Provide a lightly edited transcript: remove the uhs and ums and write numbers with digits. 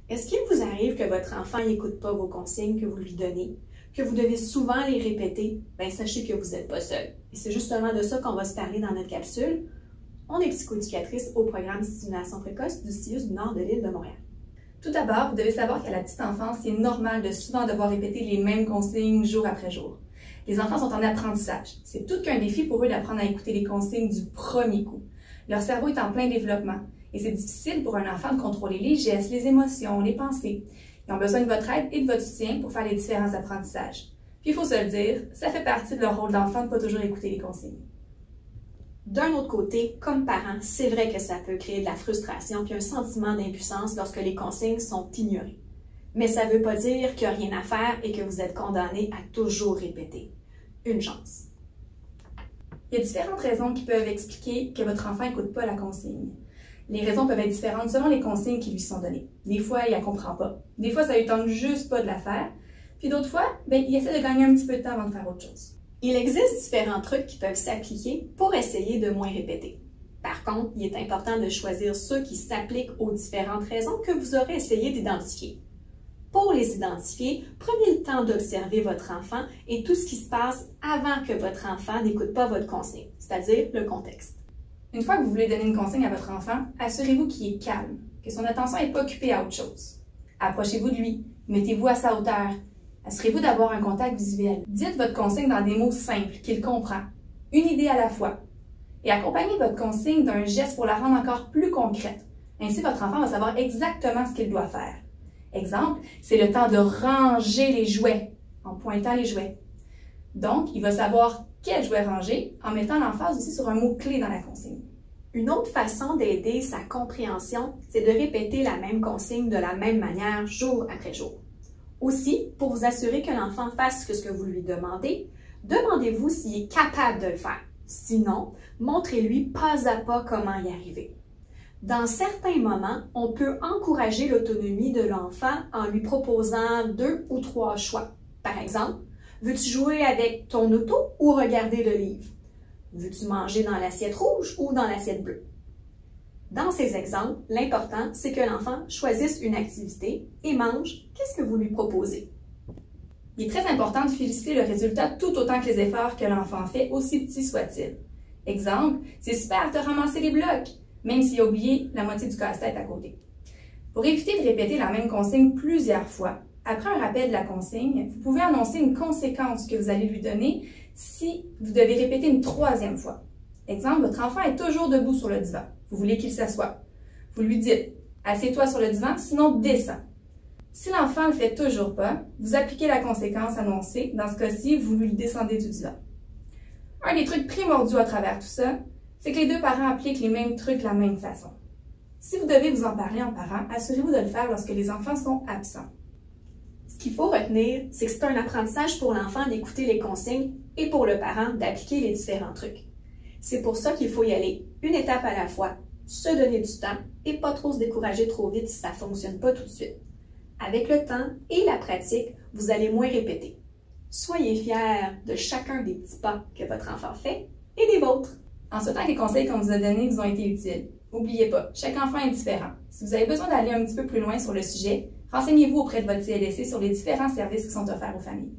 Est-ce qu'il vous arrive que votre enfant n'écoute pas vos consignes que vous lui donnez, que vous devez souvent les répéter? Bien, sachez que vous n'êtes pas seul. Et c'est justement de ça qu'on va se parler dans notre capsule. On est psychoéducatrice au programme Stimulation précoce du CIUS du Nord de l'île de Montréal. Tout d'abord, vous devez savoir qu'à la petite enfance, c'est normal de souvent devoir répéter les mêmes consignes jour après jour. Les enfants sont en apprentissage. C'est tout qu'un défi pour eux d'apprendre à écouter les consignes du premier coup. Leur cerveau est en plein développement et c'est difficile pour un enfant de contrôler les gestes, les émotions, les pensées. Ils ont besoin de votre aide et de votre soutien pour faire les différents apprentissages. Puis il faut se le dire, ça fait partie de leur rôle d'enfant de ne pas toujours écouter les consignes. D'un autre côté, comme parent, c'est vrai que ça peut créer de la frustration puis un sentiment d'impuissance lorsque les consignes sont ignorées. Mais ça ne veut pas dire qu'il n'y a rien à faire et que vous êtes condamné à toujours répéter. Une chance. Il y a différentes raisons qui peuvent expliquer que votre enfant n'écoute pas la consigne. Les raisons peuvent être différentes selon les consignes qui lui sont données. Des fois, il ne la comprend pas. Des fois, ça ne lui tente juste pas de la faire. Puis d'autres fois, il essaie de gagner un petit peu de temps avant de faire autre chose. Il existe différents trucs qui peuvent s'appliquer pour essayer de moins répéter. Par contre, il est important de choisir ceux qui s'appliquent aux différentes raisons que vous aurez essayé d'identifier. Pour les identifier, prenez le temps d'observer votre enfant et tout ce qui se passe avant que votre enfant n'écoute pas votre consigne, c'est-à-dire le contexte. Une fois que vous voulez donner une consigne à votre enfant, assurez-vous qu'il est calme, que son attention n'est pas occupée à autre chose. Approchez-vous de lui, mettez-vous à sa hauteur. Assurez-vous d'avoir un contact visuel. Dites votre consigne dans des mots simples qu'il comprend, une idée à la fois. Et accompagnez votre consigne d'un geste pour la rendre encore plus concrète. Ainsi, votre enfant va savoir exactement ce qu'il doit faire. Exemple, c'est le temps de ranger les jouets, en pointant les jouets. Donc, il va savoir quel jouet ranger en mettant l'emphase aussi sur un mot-clé dans la consigne. Une autre façon d'aider sa compréhension, c'est de répéter la même consigne de la même manière jour après jour. Aussi, pour vous assurer que l'enfant fasse ce que vous lui demandez, demandez-vous s'il est capable de le faire. Sinon, montrez-lui pas à pas comment y arriver. Dans certains moments, on peut encourager l'autonomie de l'enfant en lui proposant 2 ou 3 choix. Par exemple, veux-tu jouer avec ton auto ou regarder le livre? Veux-tu manger dans l'assiette rouge ou dans l'assiette bleue? Dans ces exemples, l'important, c'est que l'enfant choisisse une activité et mange qu'est-ce que vous lui proposez. Il est très important de féliciter le résultat tout autant que les efforts que l'enfant fait, aussi petits soient-ils. Exemple, c'est super de ramasser les blocs, même s'il a oublié la moitié du casse-tête à côté. Pour éviter de répéter la même consigne plusieurs fois, après un rappel de la consigne, vous pouvez annoncer une conséquence que vous allez lui donner si vous devez répéter une 3e fois. Exemple, votre enfant est toujours debout sur le divan. Vous voulez qu'il s'assoie. Vous lui dites « Assieds-toi sur le divan, sinon descends ». Si l'enfant ne le fait toujours pas, vous appliquez la conséquence annoncée. Dans ce cas-ci, vous lui descendez du divan. Un des trucs primordiaux à travers tout ça, c'est que les 2 parents appliquent les mêmes trucs de la même façon. Si vous devez vous en parler en parent, assurez-vous de le faire lorsque les enfants sont absents. Ce qu'il faut retenir, c'est que c'est un apprentissage pour l'enfant d'écouter les consignes et pour le parent d'appliquer les différents trucs. C'est pour ça qu'il faut y aller une étape à la fois, se donner du temps et pas trop se décourager trop vite si ça ne fonctionne pas tout de suite. Avec le temps et la pratique, vous allez moins répéter. Soyez fiers de chacun des petits pas que votre enfant fait et des vôtres. En souhaitant que les conseils qu'on vous a donnés vous ont été utiles, n'oubliez pas, chaque enfant est différent. Si vous avez besoin d'aller un petit peu plus loin sur le sujet, renseignez-vous auprès de votre CLSC sur les différents services qui sont offerts aux familles.